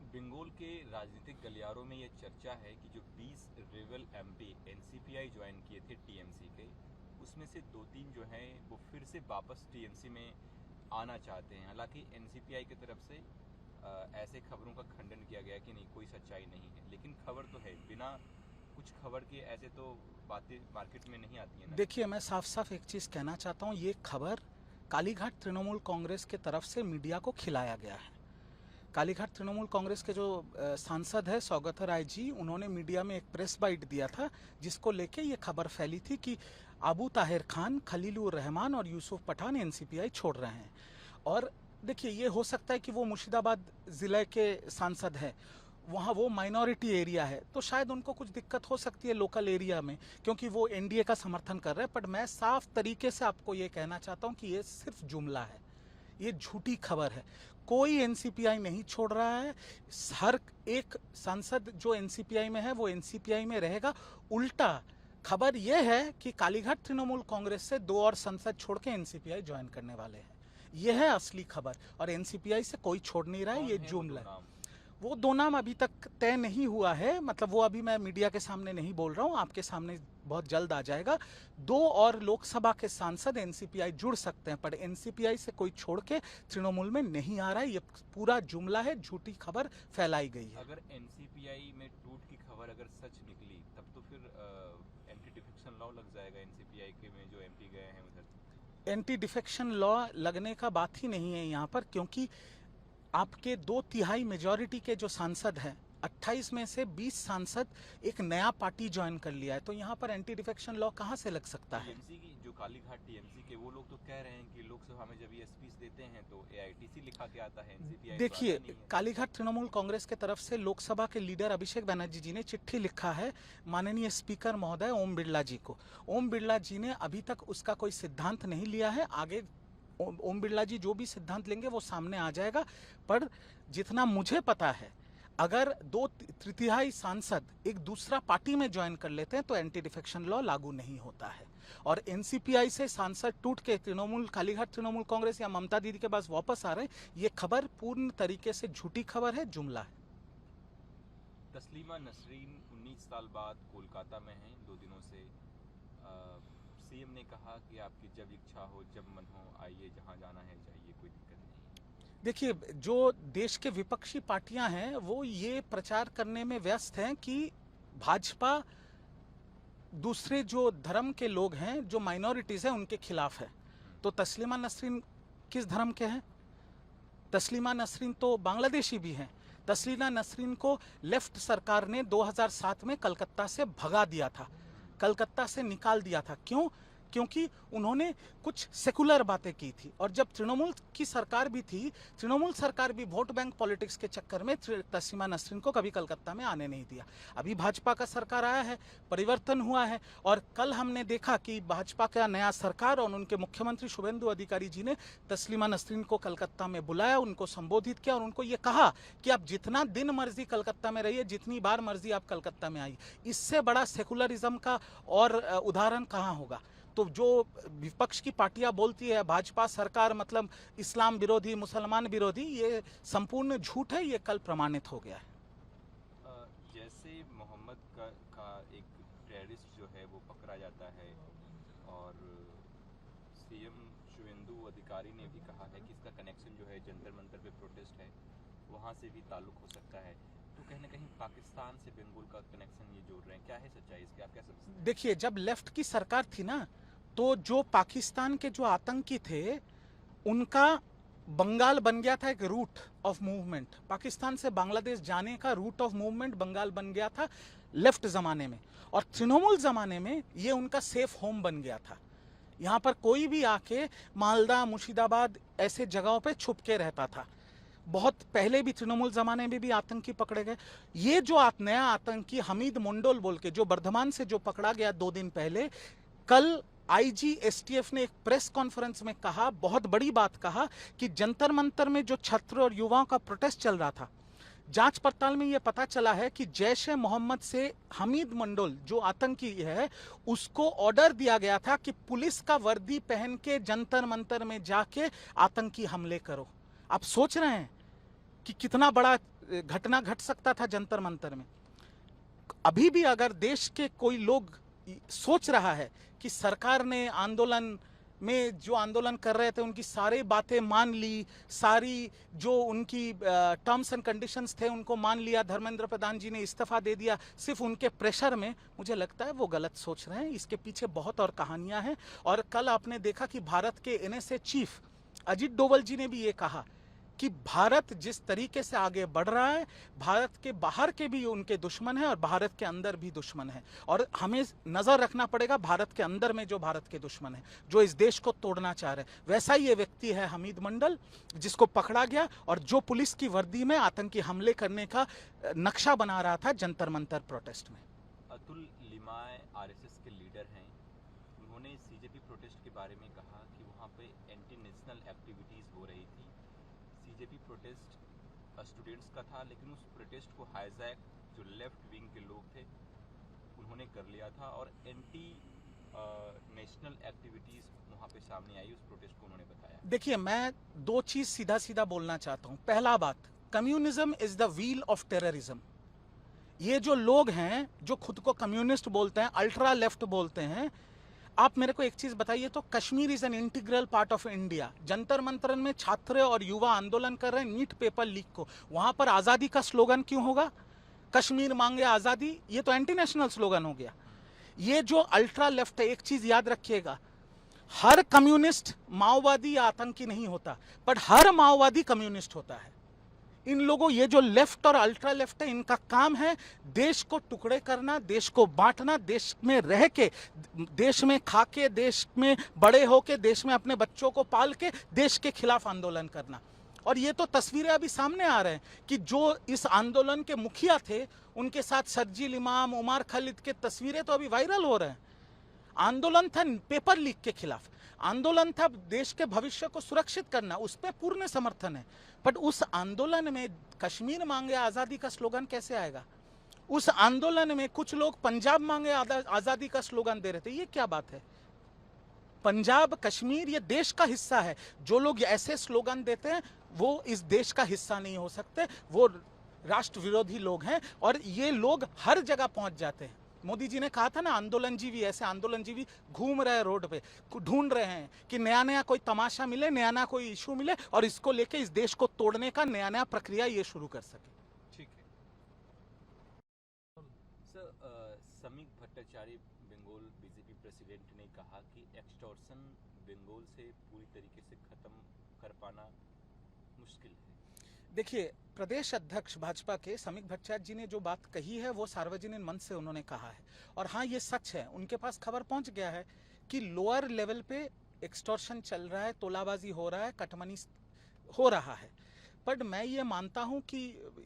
बंगाल के राजनीतिक गलियारों में ये चर्चा है कि जो 20 रेबल एमपी एनसीपीआई ज्वाइन किए थे टीएमसी के, उसमें से 2-3 जो हैं वो फिर से वापस टीएमसी में आना चाहते हैं। हालांकि एनसीपीआई की तरफ से ऐसे खबरों का खंडन किया गया कि नहीं, कोई सच्चाई नहीं है, लेकिन खबर तो है। बिना कुछ खबर के ऐसे तो बातें मार्केट में नहीं आती है ना। देखिए, मैं साफ साफ एक चीज़ कहना चाहता हूँ, ये खबर कालीघाट तृणमूल कांग्रेस के तरफ से मीडिया को खिलाया गया है। कालीघाट तृणमूल कांग्रेस के जो सांसद है सौगत राय जी, उन्होंने मीडिया में एक प्रेस बाइट दिया था जिसको लेके ये खबर फैली थी कि अबू ताहिर खान, खलीलुर रहमान और यूसुफ पठान एनसीपीआई छोड़ रहे हैं। और देखिए, ये हो सकता है कि वो मुर्शिदाबाद ज़िले के सांसद हैं, वहाँ वो माइनॉरिटी एरिया है, तो शायद उनको कुछ दिक्कत हो सकती है लोकल एरिया में, क्योंकि वो एनडीए का समर्थन कर रहे हैं। पर मैं साफ तरीके से आपको ये कहना चाहता हूँ कि ये सिर्फ जुमला है, ये झूठी खबर है। कोई एनसीपीआई नहीं छोड़ रहा है। हर एक सांसद जो एनसीपीआई में है वो एनसीपीआई में रहेगा। उल्टा खबर यह है कि कालीघाट तृणमूल कांग्रेस से 2 और सांसद छोड़ के एनसीपीआई ज्वाइन करने वाले हैं। यह है असली खबर, और एनसीपीआई से कोई छोड़ नहीं रहा है, ये जुमला है। वो 2 नाम अभी तक तय नहीं हुआ है, मतलब वो अभी मैं मीडिया के सामने नहीं बोल रहा हूँ, आपके सामने बहुत जल्द आ जाएगा। 2 और लोकसभा के सांसद एनसीपीआई जुड़ सकते हैं, पर एनसीपीआई से कोई छोड़ के तृणमूल में नहीं आ रहा है। ये पूरा जुमला है, झूठी खबर फैलाई गई है। अगर एनसीपीआई में टूट की खबर अगर सच निकली, तब तो फिर एंटी डिफेक्शन लॉ लग जाएगा एनसीपीआई के में जो एमपी गए हैं उधर। एंटी डिफेक्शन लॉ लगने का बात ही नहीं है यहाँ पर, क्योंकि आपके 2/3 मेजॉरिटी के जो सांसद हैं, 28 में से 20 सांसद एक नया पार्टी ज्वाइन कर लिया है, तो यहाँ पर एंटी डिफेक्शन लॉ कहाँ से लग सकता है? टीएमसी की जो कालीघाट टीएमसी के वो लोग तो कह रहे हैं कि लोकसभा में जब ये स्पीच देते हैं तो एआईटीसी लिखा के आता है, एनसीपीआई तो देखिए, आता नहीं है। कालीघाट तृणमूल कांग्रेस के तरफ से लोकसभा के लीडर अभिषेक बनर्जी जी ने चिट्ठी लिखा है माननीय स्पीकर महोदय ओम बिरला जी को। ओम बिरला जी ने अभी तक उसका कोई सिद्धांत नहीं लिया है। आगे ओम बिरला जी जो भी सिद्धांत लेंगे वो सामने आ जाएगा। पर जितना मुझे पता है, अगर 2/3 सांसद एक दूसरा पार्टी में ज्वाइन कर लेते हैं तो एंटी डिफेक्शन लॉ लागू नहीं होता है। और एनसीपीआई से सांसद टूट के तृणमूल, कालीघाट तृणमूल कांग्रेस या ममता दीदी के पास वापस आ रहे हैं, ये खबर पूर्ण तरीके से झूठी खबर है, जुमला है। तस्लीमा नसरीन 19 साल बाद कोलकाता में हैं 2 दिनों से। सीएम ने कहा कि आपकी जब इच्छा हो, जब मन हो, आइए, जहां जाना है जाइए, कोई दिक्कत नहीं। देखिए, जो देश के विपक्षी पार्टियां हैं वो ये प्रचार करने में व्यस्त हैं कि भाजपा दूसरे जो धर्म के लोग हैं, जो माइनॉरिटीज़ हैं, उनके खिलाफ है। तो तस्लीमा नसरीन किस धर्म के हैं? तस्लीमा नसरीन तो बांग्लादेशी भी हैं। तस्लीमा नसरीन को लेफ्ट सरकार ने 2007 में कलकत्ता से भगा दिया था, कलकत्ता से निकाल दिया था। क्यों? क्योंकि उन्होंने कुछ सेकुलर बातें की थी। और जब तृणमूल की सरकार भी थी, तृणमूल सरकार भी वोट बैंक पॉलिटिक्स के चक्कर में तस्लीमा नसरीन को कभी कलकत्ता में आने नहीं दिया। अभी भाजपा का सरकार आया है, परिवर्तन हुआ है, और कल हमने देखा कि भाजपा का नया सरकार और उनके मुख्यमंत्री शुभेंदु अधिकारी जी ने तस्लीमा नसरीन को कलकत्ता में बुलाया, उनको संबोधित किया और उनको ये कहा कि आप जितना दिन मर्जी कलकत्ता में रहिए, जितनी बार मर्जी आप कलकत्ता में आइए। इससे बड़ा सेकुलरिज्म का और उदाहरण कहाँ होगा? तो जो विपक्ष की पार्टियां बोलती है भाजपा सरकार मतलब इस्लाम विरोधी, मुसलमान विरोधी, ये संपूर्ण झूठ है। ये कल प्रमाणित हो गया है। जैसे मोहम्मद का एक टेररिस्ट जो है वो पकड़ा जाता है, और सीएम शुभेंदु अधिकारी ने भी कहा है कि इसका कनेक्शन जो है जंतर मंतर पे प्रोटेस्ट है, वहाँ से भी ताल्लुक हो सकता है, तो कहीं ना कहीं पाकिस्तान से बंगाल का कनेक्शन ये जोड़ रहे हैं। क्या है सच्चाई इसकी, आप क्या समझते हैं? देखिए, जब लेफ्ट की सरकार थी ना, तो जो पाकिस्तान के जो आतंकी थे उनका बंगाल बन गया था एक रूट ऑफ मूवमेंट। पाकिस्तान से बांग्लादेश जाने का रूट ऑफ मूवमेंट बंगाल बन गया था लेफ्ट जमाने में, और तृणमूल जमाने में ये उनका सेफ होम बन गया था। यहाँ पर कोई भी आके मालदा, मुर्शिदाबाद ऐसे जगहों पे छुप के रहता था। बहुत पहले भी तृणमूल जमाने में भी आतंकी पकड़े गए। ये जो नया आतंकी हमीद मंडोल बोल के जो बर्धमान से जो पकड़ा गया 2 दिन पहले, कल आईजी एसटीएफ ने एक प्रेस कॉन्फ्रेंस में कहा, बहुत बड़ी बात कहा, कि जंतर मंतर में जो छात्र और युवाओं का प्रोटेस्ट चल रहा था, जांच पड़ताल में यह पता चला है कि जैश ए मोहम्मद से हमीद मंडोल जो आतंकी है, उसको ऑर्डर दिया गया था कि पुलिस का वर्दी पहन के जंतर मंतर में जाके आतंकी हमले करो। आप सोच रहे हैं कि कितना बड़ा घटना घट सकता था जंतर मंतर में। अभी भी अगर देश के कोई लोग सोच रहा है कि सरकार ने आंदोलन में जो आंदोलन कर रहे थे उनकी सारी बातें मान ली, सारी जो उनकी टर्म्स एंड कंडीशंस थे उनको मान लिया, धर्मेंद्र प्रधान जी ने इस्तीफा दे दिया सिर्फ उनके प्रेशर में, मुझे लगता है वो गलत सोच रहे हैं। इसके पीछे बहुत और कहानियां हैं। और कल आपने देखा कि भारत के एनएसए चीफ अजीत डोवल जी ने भी ये कहा कि भारत जिस तरीके से आगे बढ़ रहा है, भारत के बाहर के भी उनके दुश्मन हैं और भारत के अंदर भी दुश्मन है। और हमें नजर रखना पड़ेगा भारत के अंदर में जो भारत के दुश्मन है, जो इस देश को तोड़ना चाह रहे हैं। वैसा ही ये व्यक्ति है हमीद मंडल, जिसको पकड़ा गया और जो पुलिस की वर्दी में आतंकी हमले करने का नक्शा बना रहा था जंतर मंतर प्रोटेस्ट में। अतुल लिमाय आरएसएस के लीडर हैं, उन्होंने सीजेपी प्रोटेस्ट के बारे में कहा कि वहाँ पे एंटी नेशनल एक्टिविटीज़ हो रही थी। सीजेपी प्रोटेस्ट स्टूडेंट्स का था, लेकिन उस प्रोटेस्ट को हाईजैक जो लेफ्ट विंग के लोग थे उन्होंने कर लिया था और एंटी नेशनल एक्टिविटीज़ वहाँ पे सामने आई, उस प्रोटेस्ट को उन्होंने बताया। देखिए, मैं दो चीज सीधा सीधा बोलना चाहता हूँ। पहला बात, communism is the wheel of terrorism. ये जो लोग हैं जो खुद को कम्युनिस्ट बोलते हैं, अल्ट्रा लेफ्ट बोलते हैं, आप मेरे को एक चीज बताइए तो, Kashmir is an integral part of India. Jantar Mantar में छात्र और युवा आंदोलन कर रहे हैं नीट पेपर लीक को, वहां पर आजादी का स्लोगन क्यों होगा? कश्मीर मांगे आजादी, ये तो एंटी नेशनल स्लोगन हो गया। ये जो अल्ट्रा लेफ्ट है, एक चीज याद रखिएगा, हर कम्युनिस्ट माओवादी या आतंकी नहीं होता, पर हर माओवादी कम्युनिस्ट होता है। इन लोगों, ये जो लेफ्ट और अल्ट्रा लेफ्ट है, इनका काम है देश को टुकड़े करना, देश को बांटना, देश में रह के, देश में खा के, देश में बड़े होके, देश में अपने बच्चों को पाल के देश के खिलाफ आंदोलन करना। और ये तो तस्वीरें अभी सामने आ रहे हैं कि जो इस आंदोलन के मुखिया थे उनके साथ शर्जील इमाम, उमर खालिद के तस्वीरें तो अभी वायरल हो रहे हैं। आंदोलन था पेपर लीक के खिलाफ, आंदोलन था देश के भविष्य को सुरक्षित करना, उस पर पूर्ण समर्थन है। बट उस आंदोलन में कश्मीर मांगे आजादी का स्लोगन कैसे आएगा? उस आंदोलन में कुछ लोग पंजाब मांगे आजादी का स्लोगन दे रहे थे, ये क्या बात है? पंजाब, कश्मीर ये देश का हिस्सा है। जो लोग ऐसे स्लोगन देते हैं वो इस देश का हिस्सा नहीं हो सकते, वो राष्ट्र विरोधी लोग हैं। और ये लोग हर जगह पहुंच जाते हैं। मोदी जी ने कहा था ना, आंदोलनजीवी, ऐसे आंदोलनजीवी घूम रहे हैं रोड पे, ढूंढ रहे हैं कि नया नया कोई तमाशा मिले, नया नया कोई इशू मिले और इसको लेके इस देश को तोड़ने का नया नया प्रक्रिया ये शुरू कर सके। ठीक है sir, Samik Bhattacharya Bengal BJP president ने कहा कि एक्सटॉर्शन बंगाल से पूरी तरीके से खत्म कर पाना मुश्किल है। देखिए, प्रदेश अध्यक्ष भाजपा के समीक भट्टाचार्य जी ने जो बात कही है वो सार्वजनिक मंच से उन्होंने कहा है। और हाँ, ये सच है, उनके पास खबर पहुंच गया है कि लोअर लेवल पे एक्सटॉर्शन चल रहा है, तोलाबाजी हो रहा है, कटमनी हो रहा है। पर मैं ये मानता हूं कि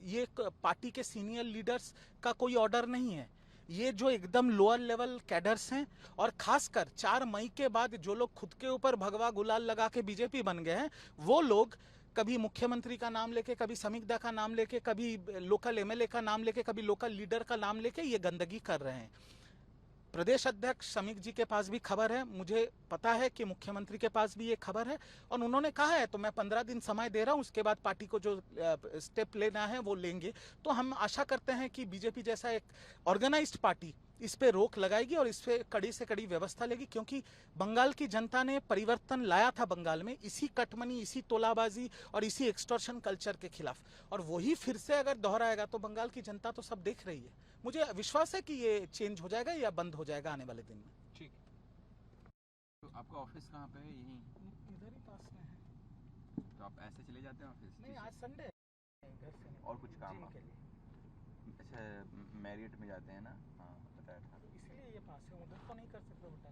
ये पार्टी के सीनियर लीडर्स का कोई ऑर्डर नहीं है। ये जो एकदम लोअर लेवल कैडर्स हैं, और खासकर 4 मई के बाद जो लोग खुद के ऊपर भगवा गुलाल लगा के बीजेपी बन गए हैं, वो लोग कभी मुख्यमंत्री का नाम लेके, कभी समीक्षा का नाम लेके, कभी लोकल एमएलए का नाम लेके, कभी लोकल लीडर का नाम लेके ये गंदगी कर रहे हैं। प्रदेश अध्यक्ष समीक जी के पास भी खबर है, मुझे पता है कि मुख्यमंत्री के पास भी ये खबर है, और उन्होंने कहा है, तो मैं 15 दिन समय दे रहा हूं, उसके बाद पार्टी को जो स्टेप लेना है वो लेंगे। तो हम आशा करते हैं कि बीजेपी जैसा एक ऑर्गेनाइज्ड पार्टी इस पे रोक लगाएगी और इस पे कड़ी से कड़ी व्यवस्था लेगी, क्योंकि बंगाल की जनता ने परिवर्तन लाया था बंगाल में इसी कटमनी, इसी तोलाबाजी और इसी एक्सटॉर्शन कल्चर के खिलाफ, और वही फिर से अगर दोहराएगा तो बंगाल की जनता तो सब देख रही है। मुझे विश्वास है कि ये चेंज हो जाएगा या बंद हो जाएगा आने वाले दिन में। ठीक। तो आपका ऑफिस कहाँ पे है? यहीं इधर ही पास में है। तो आप ऐसे चले जाते हैं ऑफिस? नहीं, आज संडे है, घर से और कुछ काम के लिए। अच्छा, मैरियट में जाते हैं ना? हाँ, बताया था। इसीलिए ये पास है, उधर तो नहीं कर सकते बेटा।